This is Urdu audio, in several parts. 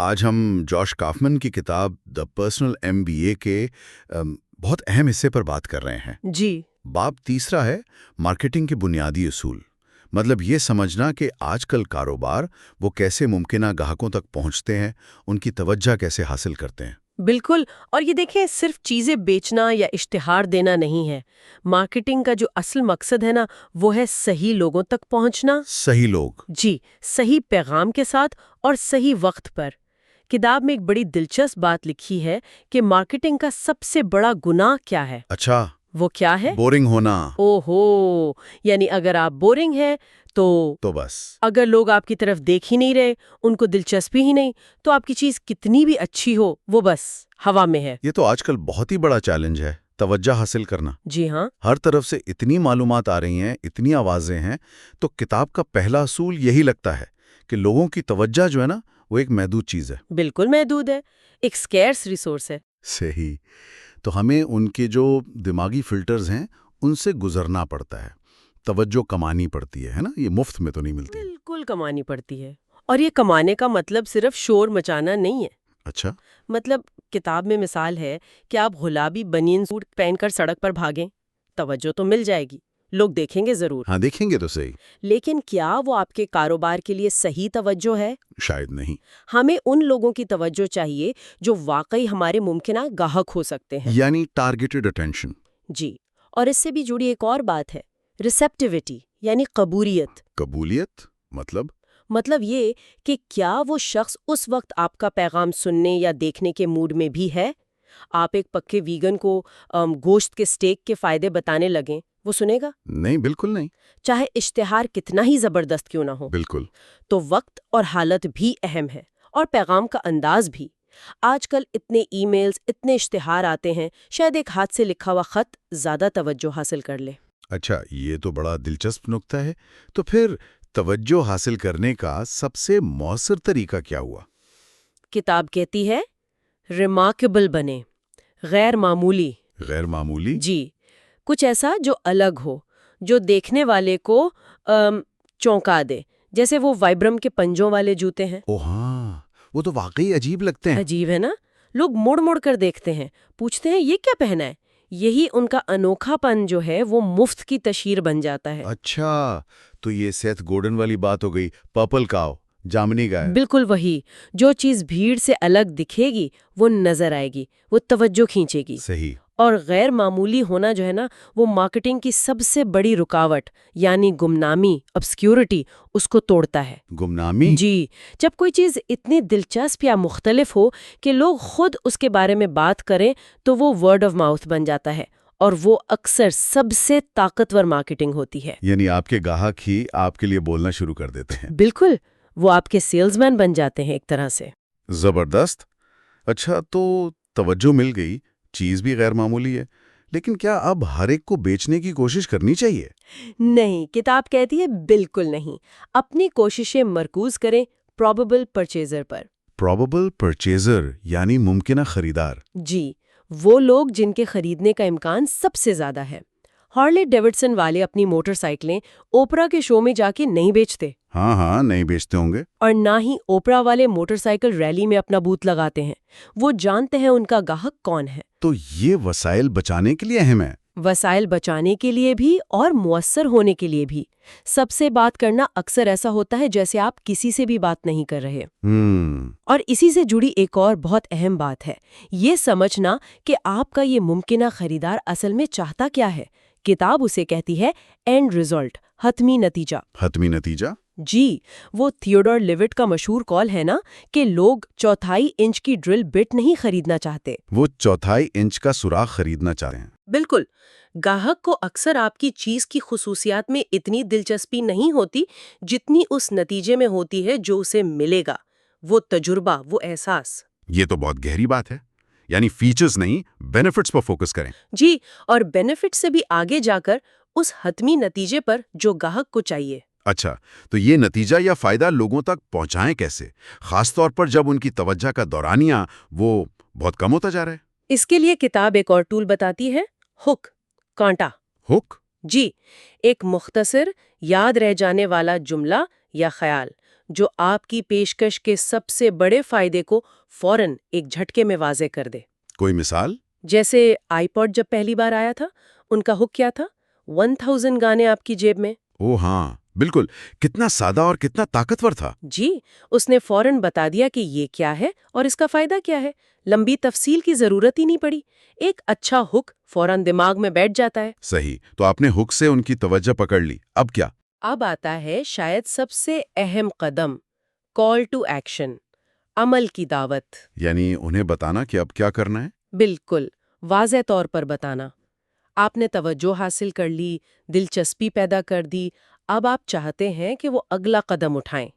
آج ہم جوش کافمن کی کتاب دا پرسنل MBA کے بہت اہم حصے پر بات کر رہے ہیں۔ جی۔ باب تیسرا ہے مارکیٹنگ کے بنیادی اصول، مطلب یہ سمجھنا کہ آج کل کاروبار وہ کیسے ممکنہ گاہکوں تک پہنچتے ہیں، ان کی توجہ کیسے حاصل کرتے ہیں۔ بالکل، اور یہ دیکھیں صرف چیزیں بیچنا یا اشتہار دینا نہیں ہے۔ مارکیٹنگ کا جو اصل مقصد ہے نا، وہ ہے صحیح لوگوں تک پہنچنا۔ صحیح لوگ؟ جی، صحیح پیغام کے ساتھ اور صحیح وقت پر۔ کتاب میں ایک بڑی دلچسپ بات لکھی ہے کہ مارکیٹنگ کا سب سے بڑا گناہ کیا ہے۔ اچھا، وہ کیا ہے؟ بورنگ ہونا۔ اوہو، یعنی اگر آپ بورنگ ہیں تو بس اگر لوگ آپ کی طرف دیکھ ہی نہیں رہے، ان کو دلچسپی ہی نہیں، تو آپ کی چیز کتنی بھی اچھی ہو وہ بس ہوا میں ہے۔ یہ تو آج کل بہت ہی بڑا چیلنج ہے، توجہ حاصل کرنا۔ جی ہاں، ہر طرف سے اتنی معلومات آ رہی ہیں، اتنی آوازیں ہیں، تو کتاب کا پہلا اصول یہی لگتا ہے کہ لوگوں کی توجہ جو ہے نا، وہ ایک محدود چیز ہے۔ بالکل محدود ہے، ایک سکیئرس ریسورس ہے۔ صحیح، تو ہمیں ان کے جو دماغی فلٹرز ہیں ان سے گزرنا پڑتا ہے، توجہ کمانی پڑتی ہے نا، یہ مفت میں تو نہیں ملتی۔ بالکل کمانی پڑتی ہے، اور یہ کمانے کا مطلب صرف شور مچانا نہیں ہے۔ اچھا، مطلب کتاب میں مثال ہے کہ آپ گلابی بنین سوٹ پہن کر سڑک پر بھاگیں، توجہ تو مل جائے گی، لوگ دیکھیں گے ضرور، ہاں دیکھیں گے تو صحیح، لیکن کیا وہ آپ کے کاروبار کے لیے صحیح توجہ ہے؟ شاید نہیں۔ ہمیں ان لوگوں کی توجہ چاہیے جو واقعی ہمارے ممکنہ گاہک ہو سکتے ہیں۔ یعنی ٹارگیٹڈ اٹینشن۔ جی، اور اس سے بھی جڑی ایک اور بات ہے، ریسیپٹیوٹی، یعنی قبولیت۔ قبولیت مطلب یہ کہ کیا وہ شخص اس وقت آپ کا پیغام سننے یا دیکھنے کے موڈ میں بھی ہے؟ آپ ایک پکے ویگن کو گوشت کے سٹیک کے فائدے بتانے لگیں، وہ سنے گا؟ نہیں، بالکل نہیں۔ چاہے اشتہار کتنا ہی زبردست کیوں نہ ہو۔ بالکل۔ تو وقت اور حالت بھی اہم ہے، اور پیغام کا انداز بھی۔ آج کل اتنے ای میلز، اتنے اشتہار آتے ہیں، شاید ایک ہاتھ سے لکھا ہوا خط زیادہ توجہ حاصل کر لے۔ اچھا، یہ تو بڑا دلچسپ نکتہ ہے۔ تو پھر توجہ حاصل کرنے کا سب سے مؤثر طریقہ کیا ہوا؟ کتاب کہتی ہے ریمارکیبل بنے، غیر معمولی۔ غیر معمولی؟ جی، کچھ ایسا جو الگ ہو، جو دیکھنے والے کو چونکا دے، جیسے وہ وائبرم کے پنجوں والے جوتے ہیں۔ او ہاں، وہ تو واقعی عجیب لگتے ہیں۔ عجیب ہے نا؟ لوگ مڑ مڑ کر دیکھتے ہیں، پوچھتے ہیں یہ کیا پہنا ہے۔ یہی ان کا انوکھا پن جو ہے وہ مفت کی تشہیر بن جاتا ہے۔ اچھا، تو یہ سیتھ گورڈن والی بات ہو گئی، پرپل کاؤ، جامنی گائے۔ بالکل وہی، جو چیز بھیڑ سے الگ دکھے گی وہ نظر آئے گی، وہ توجہ کھینچے گی۔ صحیح۔ اور غیر معمولی ہونا جو ہے نا، وہ مارکیٹنگ کی سب سے بڑی رکاوٹ، یعنی گمنامی، obscurity، اس کو توڑتا ہے۔ گمنامی؟ جی، جب کوئی چیز اتنی دلچسپ یا مختلف ہو کہ لوگ خود اس کے بارے میں بات کریں تو وہ ورڈ آف ماؤتھ بن جاتا ہے، اور وہ اکثر سب سے طاقتور مارکیٹنگ ہوتی ہے۔ یعنی آپ کے گاہک ہی آپ کے لیے بولنا شروع کر دیتے ہیں۔ بالکل، وہ آپ کے سیلز مین بن جاتے ہیں ایک طرح سے۔ زبردست۔ اچھا، تو توجہ مل گئی، چیز بھی غیر معمولی ہے، لیکن کیا اب ہر ایک کو بیچنے کی کوشش کرنی چاہیے؟ نہیں، کتاب کہتی ہے بالکل نہیں۔ اپنی کوششیں مرکوز کریں پروبیبل پرچیزر پر۔ پروبیبل پرچیزر یعنی ممکنہ خریدار۔ جی، وہ لوگ جن کے خریدنے کا امکان سب سے زیادہ ہے۔ ہارلے ڈیوڈسن والے اپنی موٹر سائیکلیں اوپرا کے شو میں جا کے نہیں بیچتے، ہاں، نہیں بیچتے ہوں گے۔ اور نہ ہی اوپرا والے موٹر سائیکل ریلی میں اپنا بوتھ لگاتے ہیں۔ وہ جانتے ہیں ان کا گاہک کون ہے۔ تو یہ وسائل بچانے کے لیے اہم ہے۔ وسائل بچانے کے لیے بھی اور مؤثر ہونے کے لیے بھی۔ سب سے بات کرنا اکثر ایسا ہوتا ہے جیسے آپ کسی سے بھی بات نہیں کر رہے۔ اور اسی سے جڑی ایک اور بہت اہم بات ہے، یہ سمجھنا کہ آپ کا یہ ممکنہ خریدار اصل میں چاہتا کیا ہے۔ کتاب اسے کہتی ہے اینڈ ریزلٹ، حتمی نتیجہ۔ حتمی نتیجہ؟ جی، وہ تھیوڈور لیوٹ کا مشہور قول ہے نا کہ لوگ 1/4 انچ کی ڈرل بٹ نہیں خریدنا چاہتے، وہ 1/4 انچ کا سوراخ خریدنا چاہتے ہیں۔ بالکل۔ گاہک کو اکثر آپ کی چیز کی خصوصیات میں اتنی دلچسپی نہیں ہوتی جتنی اس نتیجے میں ہوتی ہے جو اسے ملے گا، وہ تجربہ، وہ احساس۔ یہ تو بہت گہری بات ہے، یعنی فیچرز نہیں، بینیفٹس پر فوکس کریں۔ جی، اور بینیفٹ سے بھی آگے جا کر اس حتمی نتیجے پر جو گاہک کو چاہیے۔ اچھا، تو یہ نتیجہ یا فائدہ لوگوں تک پہنچائیں کیسے، خاص طور پر جب ان کی توجہ کا دورانیہ وہ بہت کم ہوتا جا رہا ہے؟ اس کے لیے کتاب ایک اور ٹول بتاتی ہے، ہک، کانٹا۔ ہک؟ جی، ایک مختصر، یاد رہ جانے والا جملہ یا خیال جو آپ کی پیشکش کے سب سے بڑے فائدے کو فوراً ایک جھٹکے میں واضح کر دے۔ کوئی مثال؟ جیسے آئی پوڈ جب پہلی بار آیا تھا، ان کا ہک کیا تھا؟ 1000 گانے آپ کی جیب میں۔ او ہاں بالکل، کتنا سادہ اور کتنا طاقتور تھا۔ جی، اس نے فوراً بتا دیا کہ یہ کیا ہے اور اس کا فائدہ کیا ہے۔ لمبی تفصیل کی ضرورت ہی نہیں پڑی، ایک اچھا ہک فوراً دماغ میں بیٹھ جاتا ہے۔ صحیح، تو آپ نے ہک سے ان کی توجہ پکڑ لی، اب کیا؟ اب آتا ہے شاید سب سے اہم قدم، کال ٹو ایکشن، عمل کی دعوت۔ یعنی انہیں بتانا کہ اب کیا کرنا ہے؟ بالکل، واضح طور پر بتانا۔ آپ نے توجہ حاصل کر لی، دلچسپی پیدا کر دی، اب آپ چاہتے ہیں کہ وہ اگلا قدم اٹھائیں،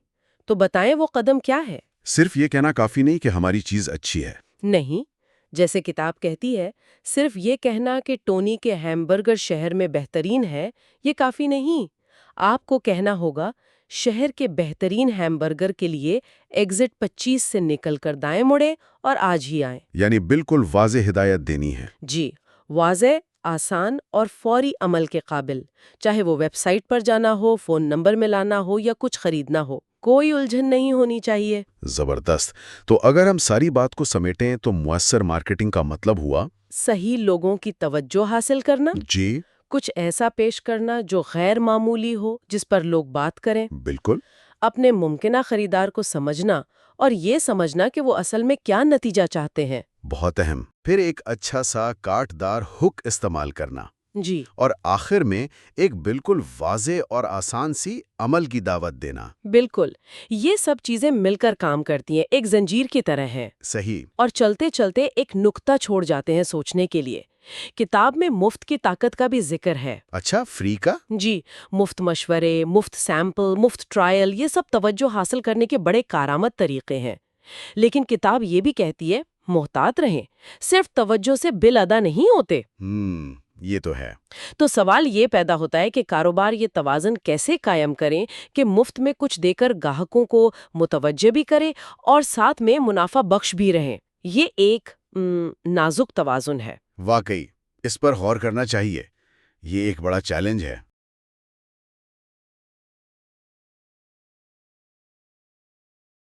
تو بتائیں وہ قدم کیا ہے؟ صرف یہ کہنا کافی نہیں کہ ہماری چیز اچھی ہے۔ نہیں، جیسے کتاب کہتی ہے، صرف یہ کہنا کہ ٹونی کے ہیمبرگر شہر میں بہترین ہے، یہ کافی نہیں۔ آپ کو کہنا ہوگا، شہر کے بہترین ہیمبرگر کے لیے ایگزٹ 25 سے نکل کر دائیں مڑیں اور آج ہی آئیں۔ یعنی بالکل واضح ہدایت دینی ہے۔ جی، واضح، آسان اور فوری عمل کے قابل، چاہے وہ ویب سائٹ پر جانا ہو، فون نمبر ملانا ہو یا کچھ خریدنا ہو، کوئی الجھن نہیں ہونی چاہیے۔ زبردست۔ تو اگر ہم ساری بات کو سمیٹیں تو مؤثر مارکیٹنگ کا مطلب ہوا صحیح لوگوں کی توجہ حاصل کرنا، جی کچھ ایسا پیش کرنا جو غیر معمولی ہو، جس پر لوگ بات کریں، بالکل۔ اپنے ممکنہ خریدار کو سمجھنا اور یہ سمجھنا کہ وہ اصل میں کیا نتیجہ چاہتے ہیں۔ بہت اہم۔ پھر ایک اچھا سا کاٹ دار ہک استعمال کرنا، جی اور آخر میں ایک بالکل واضح اور آسان سی عمل کی دعوت دینا۔ بالکل، یہ سب چیزیں مل کر کام کرتی ہیں، ایک زنجیر کی طرح ہیں، صحیح۔ اور چلتے چلتے ایک نقطہ چھوڑ جاتے ہیں سوچنے کے لیے۔ کتاب میں مفت کی طاقت کا بھی ذکر ہے۔ اچھا، فری کا؟ جی، مفت مشورے، مفت سیمپل، مفت ٹرائل، یہ سب توجہ حاصل کرنے کے بڑے کارآمد طریقے ہیں۔ لیکن کتاب یہ بھی کہتی ہے، محتاط رہیں، صرف توجہ سے بل ادا نہیں ہوتے۔ یہ تو ہے۔ تو سوال یہ پیدا ہوتا ہے کہ کاروبار یہ توازن کیسے قائم کریں کہ مفت میں کچھ دے کر گاہکوں کو متوجہ بھی کرے اور ساتھ میں منافع بخش بھی رہیں۔ یہ ایک نازک توازن ہے۔ واقعی، اس پر غور کرنا چاہیے۔ یہ ایک بڑا چیلنج ہے۔